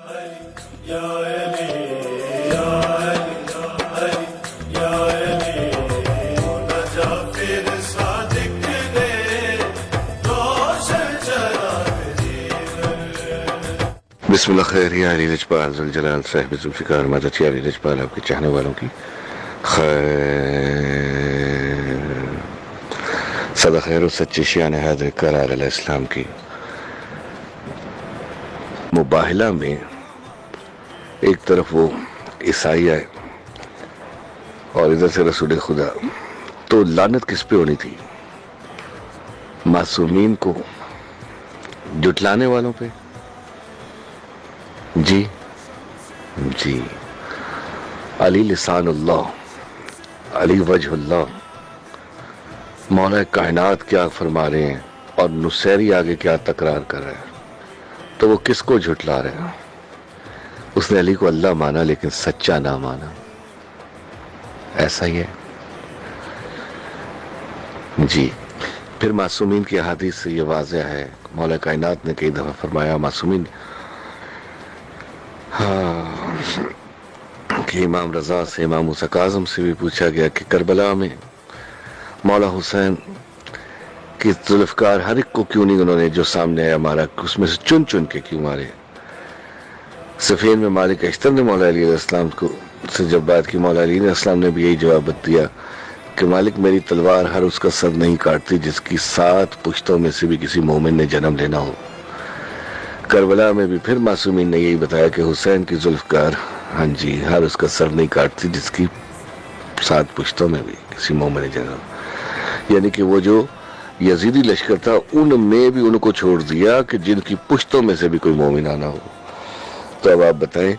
بسم اللہ خیر یا علی لجپال ذوالجلال صاحب ذوالفقار مدد یا علی لجپال آپ کے چاہنے والوں کی خیر صدا خیر و سچی شان حضرت کرار علیہ السلام کی مباہلہ میں ایک طرف وہ عیسائی آئے اور ادھر سے رسول خدا، تو لعنت کس پہ ہونی تھی؟ معصومین کو جھٹلانے والوں پہ؟ جی علی لسان اللہ، علی وجہ اللہ، مولا کائنات کیا فرما رہے ہیں اور نصیری آگے کیا تکرار کر رہے ہیں، تو وہ کس کو جھٹلا رہے ہیں؟ اس نے علی کو اللہ مانا لیکن سچا نہ مانا، ایسا ہی ہے جی۔ پھر معصومین کی احادیث سے یہ واضح ہے، مولا کائنات نے کئی دفعہ فرمایا معصومین، کہ امام رضا سے، امام موسیٰ کاظم سے بھی پوچھا گیا کہ کربلا میں مولا حسین کی ذوالفقار ہر ایک کو کیوں نہیں انہوں نے جو سامنے آیا مارا، اس میں سے چن چن کے کیوں مارے؟ صفین میں مالک اشتر نے مولا علی علیہ السلام کو سے جب بات کی، مولا علی علیہ السلام نے بھی یہی جواب دیا کہ مالک میری تلوار ہر اس کا سر نہیں کاٹتی جس کی 7 پشتوں میں سے بھی کسی مومن نے جنم لینا ہو۔ کربلا میں بھی پھر معصومین نے یہی بتایا کہ حسین کی ذوالفقار ہر اس کا سر نہیں کاٹتی جس کی 7 پشتوں میں بھی کسی مومن نے جنم، یعنی کہ وہ جو یزیدی لشکر تھا ان میں بھی ان کو چھوڑ دیا کہ جن کی پشتوں میں سے بھی کوئی مومن آنا ہو۔ تو اب آپ بتائیں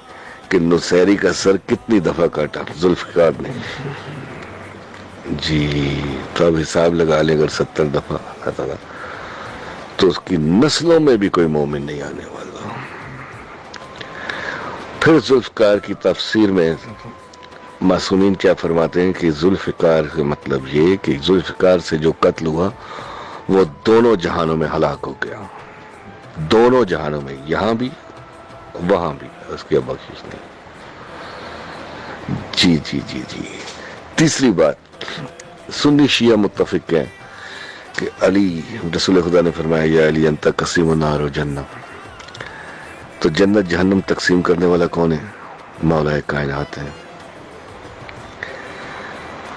کہ نصیری کا سر کتنی دفعہ کاٹا ذوالفقار نے؟ جی تو اب حساب لگا لیں، اگر 70 دفعہ آتا تھا تو اس کی نسلوں میں بھی کوئی مومن نہیں آنے والا۔ پھر ذوالفقار کی تفسیر میں معصومین کیا فرماتے ہیں کہ ذوالفقار کا مطلب یہ کہ ذوالفقار سے جو قتل ہوا وہ دونوں جہانوں میں ہلاک ہو گیا، دونوں جہانوں میں، یہاں بھی وہاں بھی، اس کی بخشش نہیں۔ جی تیسری بات، سنی شیعہ متفق ہیں کہ علی، رسول خدا نے فرمایا یا علی انت قسیم النار و جنت، تو جنت جہنم تقسیم کرنے والا کون ہے؟ مولا کائنات ہے۔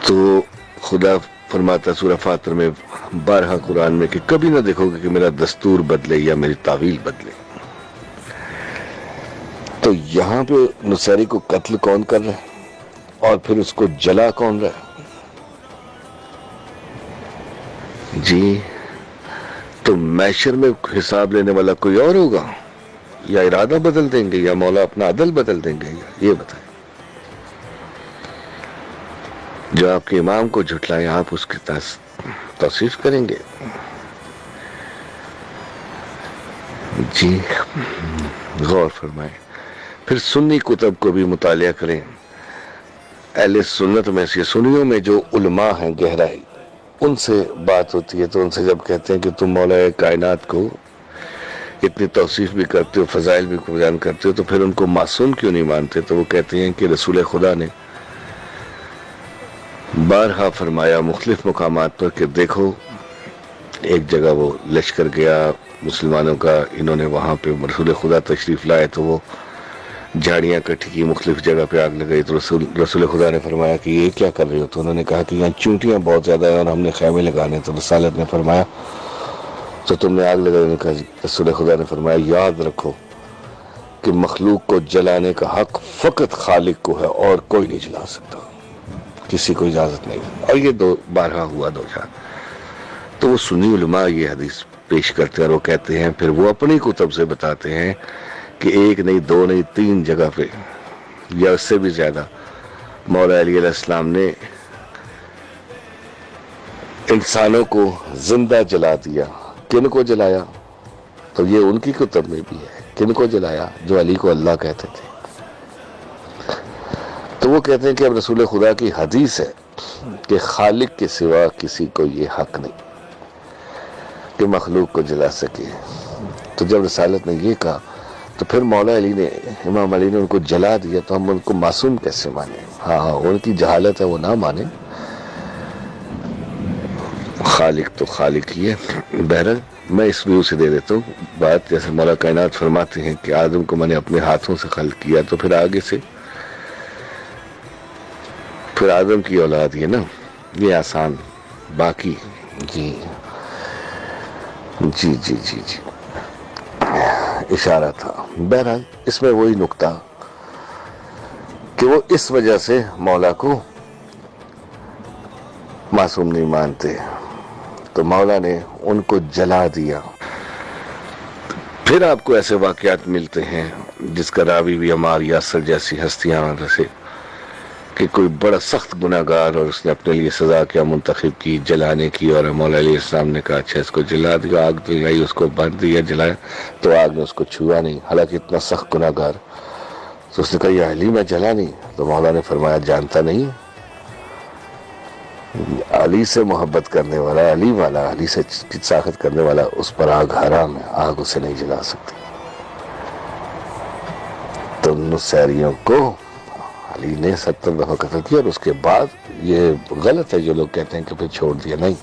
تو خدا فرماتا سورہ فاطر میں 12 قرآن میں کہ کبھی نہ دیکھو گے کہ میرا دستور بدلے یا میری تعویل بدلے۔ تو یہاں پہ نصیری کو قتل کون کر رہا ہے اور پھر اس کو جلا کون رہا ہے؟ جی تو محشر میں حساب لینے والا کوئی اور ہوگا، یا ارادہ بدل دیں گے، یا مولا اپنا عدل بدل دیں گے؟ یہ بتائیں۔ جو آپ کے امام کو جھٹلائیں آپ اس کی توصیف کریں گے؟ جی غور فرمائیں۔ پھر سنی کتب کو بھی مطالعہ کریں، اہل سنت میں سے، سنیوں میں جو علماء ہیں گہرائی، ان سے بات ہوتی ہے تو ان سے جب کہتے ہیں کہ تم مولا کائنات کو اتنی توصیف بھی کرتے ہو، فضائل بھی بیان کرتے ہو، تو پھر ان کو معصوم کیوں نہیں مانتے؟ تو وہ کہتے ہیں کہ رسول خدا نے بارہا فرمایا مختلف مقامات پر کہ دیکھو ایک جگہ وہ لشکر گیا مسلمانوں کا، انہوں نے وہاں پہ رسول خدا تشریف لائے تو وہ جھاڑیاں کٹھی کی، مختلف جگہ پہ آگ لگائی، تو رسول خدا نے فرمایا کہ یہ کیا کر رہے ہو؟ تو انہوں نے کہا کہ یہاں چونٹیاں بہت زیادہ ہیں اور ہم نے خیمے لگانے۔ تو رسالت نے فرمایا تو تم نے آگ لگانے کا؟ رسول خدا نے فرمایا یاد رکھو کہ مخلوق کو جلانے کا حق فقط خالق کو ہے اور کوئی نہیں جلا سکتا، کسی کو اجازت نہیں۔ اور یہ 12 ہوا 2 جہاں۔ تو وہ سنی علماء یہ حدیث پیش کرتے ہیں اور وہ کہتے ہیں، پھر وہ اپنی کتب سے بتاتے ہیں کہ 1 نہیں 2 نہیں 3 جگہ پہ یا اس سے بھی زیادہ مولا علی علیہ السلام نے انسانوں کو زندہ جلا دیا۔ کن کو جلایا؟ تو یہ ان کی کتب میں بھی ہے، کن کو جلایا؟ جو علی کو اللہ کہتے تھے۔ تو وہ کہتے ہیں کہ اب رسول خدا کی حدیث ہے کہ خالق کے سوا کسی کو یہ حق نہیں کہ مخلوق کو جلا سکے۔ تو جب رسالت نے یہ کہا تو تو پھر مولا علی نے امام علی نے ان کو جلا دیا تو ہم ان کو معصوم کیسے مانیں؟ ہاں ان کی جہالت ہے وہ نہ مانیں، خالق تو خالق ہی ہے۔ بہرحال میں اس ویو سے دے دیتا ہوں بات، جیسے مولا کائنات فرماتے ہیں کہ آدم کو میں نے اپنے ہاتھوں سے خلق کیا، تو پھر آگے سے پھر آدم کی اولاد یہ نا، یہ آسان باقی جی جی جی جی جی اشارہ تھا۔ بہرحال اس میں وہی نقطہ کہ وہ اس وجہ سے مولا کو معصوم نہیں مانتے، تو مولا نے ان کو جلا دیا۔ پھر آپ کو ایسے واقعات ملتے ہیں جس کا راوی بھی عمار یاسر جیسی ہستیاں جیسے کہ کوئی بڑا سخت گناہ گار اور اس نے اپنے لیے سزا کیا منتخب کی جلانے کی، اور مولا علیہ السلام نے کہا اچھا اس کو جلا دیا، آگ دلائی اس کو بند دیا جلایا، تو آگ نے اس کو چھوا نہیں، حالانکہ اتنا سخت گناہ گار۔ تو اس نے کہا یہ علی میں جلا نہیں، تو مولا نے فرمایا جانتا نہیں، علی سے محبت کرنے والا، علی والا، علی سے ساخت کرنے والا، اس پر آگ حرام ہے، آگ اسے نہیں جلا سکتی۔ تو نصیریوں کو علی نے 70 دفعہ قتل کیا، اور اس کے بعد یہ غلط ہے جو لوگ کہتے ہیں کہ پھر چھوڑ دیا، نہیں،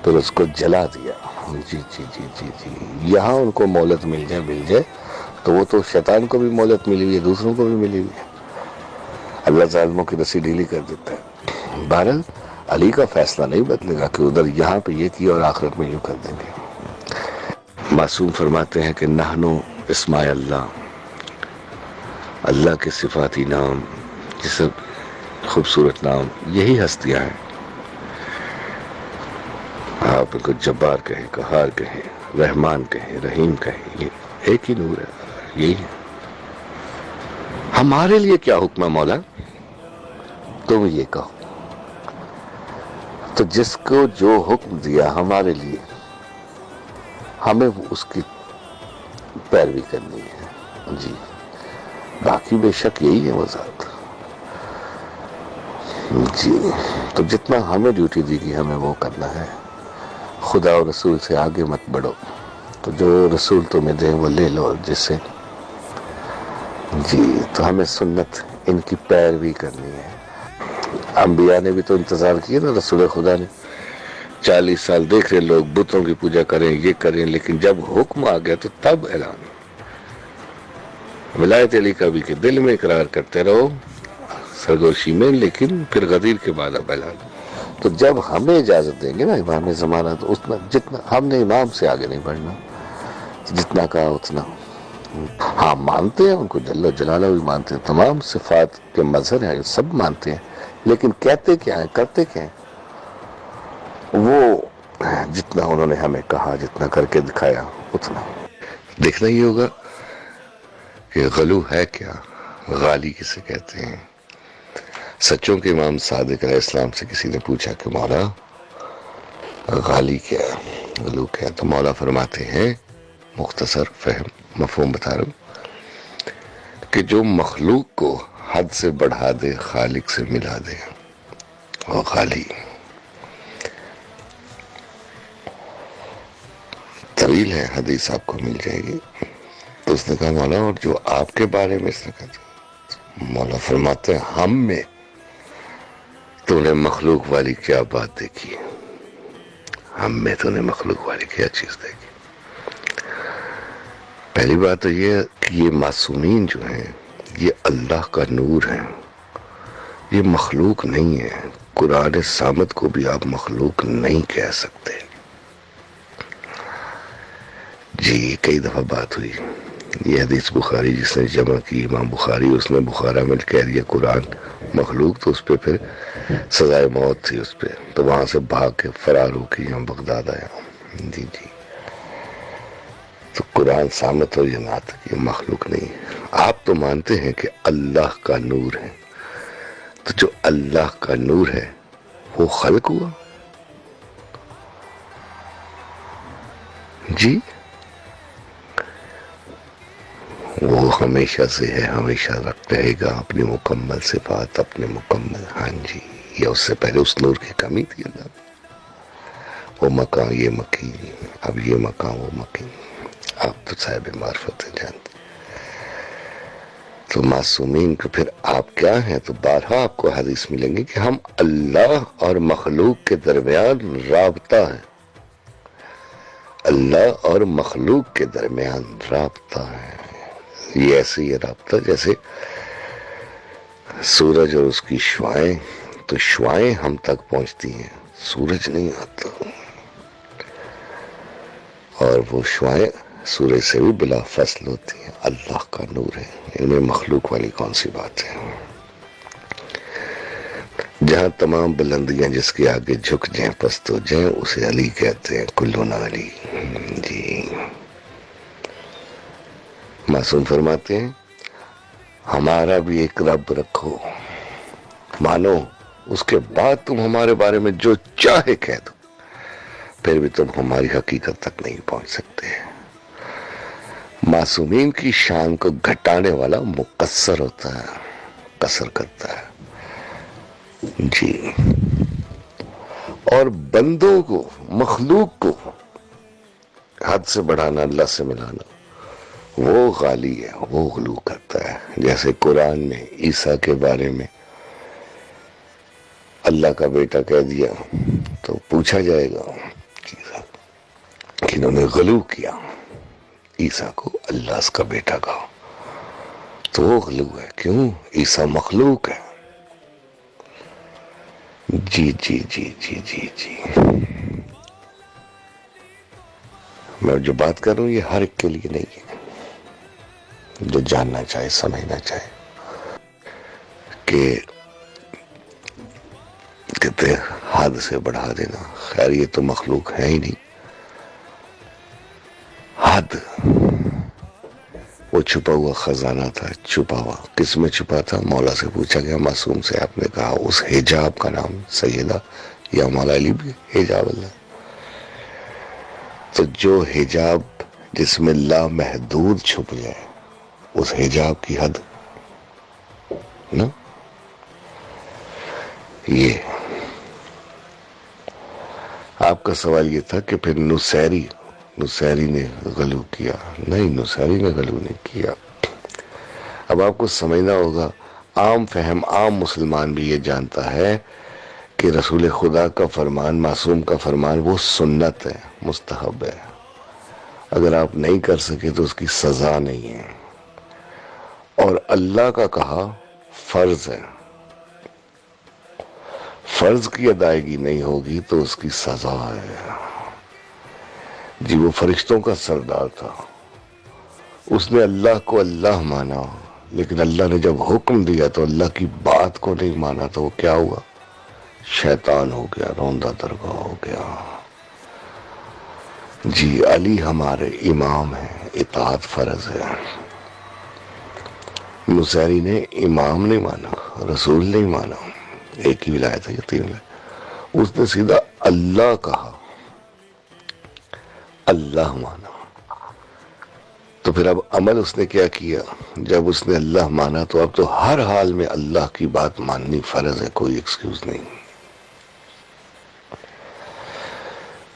پھر اس کو جلا دیا۔ جی جی جی جی جی یہاں ان کو مہلت مل جائے تو وہ تو شیطان کو بھی مہلت ملی ہوئی ہے، دوسروں کو بھی ملی ہوئی ہے، اللہ ظالموں کی رسی ڈھیلی کر دیتا ہے۔ بہرحال علی کا فیصلہ نہیں بدلے گا کہ ادھر یہاں پہ یہ کیا اور آخرت میں یوں کر دیں گے۔ معصوم فرماتے ہیں کہ نحنو اسماء اللہ، اللہ کے صفاتی نام، یہ سب خوبصورت نام، یہی ہستیاں ہیں۔ آپ ان کو جبار کہیں، قہار کہیں، رحمان کہیں، رحیم کہیں، یہ ایک ہی نور ہے، یہی ہے۔ ہمارے لیے کیا حکم ہے مولا؟ تم یہ کہو۔ تو جس کو جو حکم دیا ہمارے لیے، ہمیں اس کی پیروی کرنی ہے جی، باقی بے شک یہی ہے وہ ذات جی۔ تو جتنا ہمیں ڈیوٹی دی گئی ہمیں وہ کرنا ہے، خدا اور رسول سے آگے مت بڑھو، تو جو رسول تمہیں دے وہ لے لو جس سے جی۔ تو ہمیں سنت ان کی پیروی کرنی ہے۔ انبیاء نے بھی تو انتظار کیا نا، رسول خدا نے 40 سال دیکھ رہے لوگ بتوں کی پوجا کریں، یہ کریں، لیکن جب حکم آ گیا تو تب اعلان۔ ولایت علی کا بھی کہ دل میں اقرار کرتے رہو سرگوشی میں، لیکن پھر غدیر کے بعد اب اعلان۔ تو جب ہمیں اجازت دیں گے نا امام زمانہ، تو اتنا جتنا ہم نے امام سے آگے نہیں بڑھنا، جتنا کہا اتنا۔ ہاں مانتے ہیں ان کو، جل جلالہ بھی مانتے ہیں، تمام صفات کے مظہر ہیں سب مانتے ہیں، لیکن کہتے کیا ہیں، کرتے کیا ہیں، وہ جتنا انہوں نے ہمیں کہا، جتنا کر کے دکھایا اتنا۔ دیکھنا یہ ہوگا کہ غلو ہے کیا، غالی کسے کہتے ہیں۔ سچوں کے امام صادق علیہ السلام سے کسی نے پوچھا کہ مولا غالی کیا ہے، غلو کیا ہے، تو مولا فرماتے ہیں، مختصر فہم مفہوم بتا رہا ہوں، کہ جو مخلوق کو حد سے بڑھا دے، خالق سے ملا دے، وہ غالی۔ طویل ہے حدیث، آپ کو مل جائے گی۔ تو اس نے کہا مولا اور جو آپ کے بارے میں، اس نے کہا، مولا فرماتے ہیں ہم میں تو نے مخلوق والی کیا بات دیکھی، ہم میں تو نے مخلوق والی کیا چیز دیکھی۔ پہلی بات تو یہ کہ یہ معصومین جو ہیں یہ اللہ کا نور ہیں، یہ مخلوق نہیں ہے۔ قرآن صامت کو بھی آپ مخلوق نہیں کہہ سکتے جی۔ کئی دفعہ بات ہوئی، یہ حدیث بخاری جس نے جمع کی امام بخاری، اس نے بخارا میں کہہ دیا قرآن مخلوق، تو اس پہ پھر سزائے موت تھی اس پہ، تو وہاں سے بھاگ کے فرار ہو کے یہاں بغداد آیا جی جی۔ تو قرآن صامت اور یہ ناطق یہ مخلوق نہیں ہے۔ آپ تو مانتے ہیں کہ اللہ کا نور ہے، تو جو اللہ کا نور ہے وہ خلق ہوا جی، وہ ہمیشہ سے ہے، ہمیشہ رہے گا، اپنی مکمل صفات، اپنے مکمل ہاں جی۔ یہ اس سے پہلے اس نور کی کمی تھی اللہ میں، وہ مکان یہ مکی، اب یہ مکان وہ مکی، آپ تو صاحب معرفت ہیں جانتے۔ تو معصومین کو پھر آپ کیا ہیں؟ تو بارہا آپ کو حدیث ملیں گے کہ ہم اللہ اور مخلوق کے درمیان رابطہ ہے. اللہ اور مخلوق کے درمیان رابطہ ہے. یہ ایسے یہ رابطہ جیسے سورج اور اس کی شعاعیں، تو شعاعیں ہم تک پہنچتی ہیں، سورج نہیں آتا. اور وہ شعاعیں سورج سے بھی بلا فاصل ہوتی ہیں. اللہ کا نور ہے. انہیں مخلوق والی کون سی بات ہے؟ جہاں تمام بلندیاں جس کے آگے جھک جائیں، پست ہو جائیں، اسے علی کہتے ہیں. کلنا علی. جی معصوم فرماتے ہیں ہمارا بھی ایک رب رکھو، مانو، اس کے بعد تم ہمارے بارے میں جو چاہے کہہ دو، پھر بھی تم ہماری حقیقت تک نہیں پہنچ سکتے. معصومین کی شان کو گھٹانے والا مقصر ہوتا ہے، قصر کرتا ہے. جی اور بندوں کو، مخلوق کو حد سے بڑھانا، اللہ سے ملانا، وہ غالی ہے، وہ غلو کرتا ہے. جیسے قرآن میں عیسیٰ کے بارے میں اللہ کا بیٹا کہہ دیا تو پوچھا جائے گا کہ انہوں نے غلو کیا، عیسیٰ کو اللہ اس کا بیٹا کہا، تو وہ غلو ہے. کیوں؟ عیسیٰ مخلوق ہے. جی جی جی جی جی جی میں جو بات کر رہا ہوں یہ ہر ایک کے لیے نہیں ہے. جو جاننا چاہے، سمجھنا چاہے کہ کہتے ہیں حد سے بڑھا دینا. خیر یہ تو مخلوق ہے ہی نہیں. حد وہ چھپا ہوا خزانہ تھا. چھپا ہوا کس میں چھپا تھا؟ مولا سے پوچھا گیا، معصوم سے. آپ نے کہا اس حجاب کا نام سیدہ یا مولا علی بھی حجاب اللہ. تو جو حجاب جس میں لامحدود چھپ جائے، اس حجاب کی حد نا. یہ آپ کا سوال یہ تھا کہ پھر نصیری نے غلو کیا. نہیں، نصیری نے غلو نہیں کیا. اب آپ کو سمجھنا ہوگا، عام فہم، عام مسلمان بھی یہ جانتا ہے کہ رسول خدا کا فرمان، معصوم کا فرمان، وہ سنت ہے، مستحب ہے. اگر آپ نہیں کر سکے تو اس کی سزا نہیں ہے. اور اللہ کا کہا فرض ہے. فرض کی ادائیگی نہیں ہوگی تو اس کی سزا ہے. جی وہ فرشتوں کا سردار تھا، اس نے اللہ کو اللہ مانا، لیکن اللہ نے جب حکم دیا تو اللہ کی بات کو نہیں مانا، تو وہ کیا ہوا؟ شیطان ہو گیا، روندہ درگاہ ہو گیا. جی علی ہمارے امام ہیں، اطاعت فرض ہے. نصیری نے امام نہیں مانا، رسول نہیں مانا. ایک ہی ولایت ہے یا تین ولایت؟ اس نے سیدھا اللہ کہا، اللہ مانا. تو پھر اب عمل اس نے کیا کیا؟ جب اس نے اللہ مانا تو اب تو ہر حال میں اللہ کی بات ماننی فرض ہے، کوئی ایکسکیوز نہیں.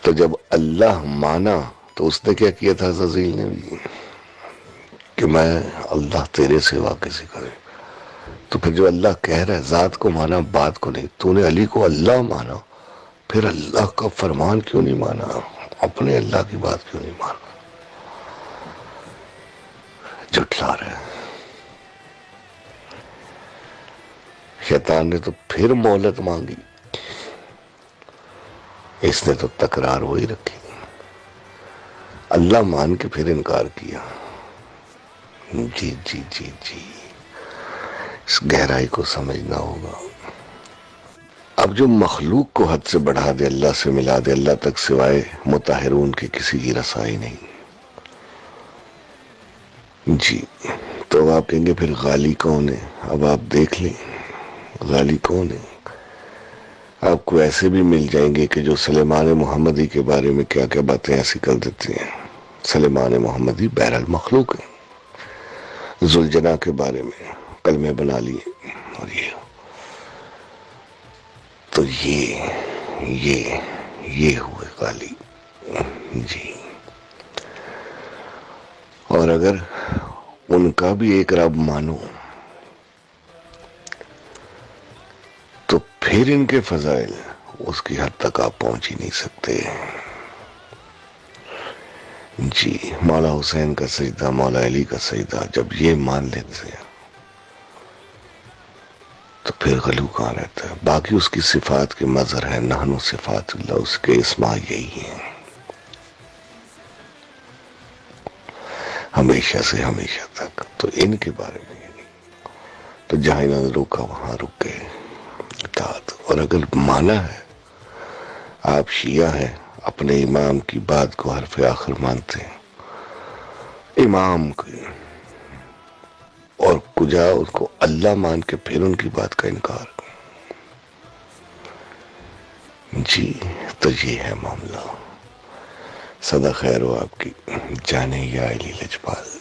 تو جب اللہ مانا تو اس نے کیا کیا تھا عزازیل نے بھی، کہ میں اللہ تیرے سوا کسی کرے. تو پھر جو اللہ کہہ رہا ہے، ذات کو مانا، بات کو نہیں. تو نے علی کو اللہ مانا، پھر اللہ کا فرمان کیوں نہیں مانا؟ اپنے اللہ کی بات کیوں نہیں مانا؟ جھٹلا رہے ہیں. شیطان نے تو پھر مہلت مانگی، اس نے تو تکرار وہی رکھی. اللہ مان کے پھر انکار کیا. جی جی جی جی اس گہرائی کو سمجھنا ہوگا. اب جو مخلوق کو حد سے بڑھا دے، اللہ سے ملا دے، اللہ تک سوائے مطہرون کے کسی کی رسائی نہیں. جی تو اب آپ کہیں گے پھر غالی کون ہے؟ اب آپ دیکھ لیں غالی کون ہے. آپ کو ایسے بھی مل جائیں گے کہ جو سلیمان محمدی کے بارے میں کیا کیا باتیں ایسی کر دیتے ہیں. سلیمان محمدی بہرحال مخلوق ہے. ذوالجناح کے بارے میں کلمے بنا لیے. اور یہ تو یہ ہوئے غالی. جی اور اگر ان کا بھی ایک رب مانو پھر ان کے فضائل اس کی حد تک آپ پہنچ ہی نہیں سکتے. جی مولا حسین کا سجدہ، مولا علی کا سجدہ جب یہ مان لیتے ہیں تو پھر غلو کہاں رہتا ہے؟ باقی اس کی صفات کے مظہر ہے، نحن صفات اللہ، اس کے اسماء یہی ہیں ہمیشہ سے ہمیشہ تک. تو ان کے بارے میں یہ نہیں. تو جہاں انہوں نے روکا وہاں رک گئے اطاعت. اور اگر مانا ہے، آپ شیعہ ہیں، اپنے امام کی بات کو حرف آخر مانتے ہیں، امام کی، اور کجا اس کو اللہ مان کے پھر ان کی بات کا انکار. جی تو یہ ہے معاملہ. صدا خیر ہو آپ کی جانے یا علی لجپال.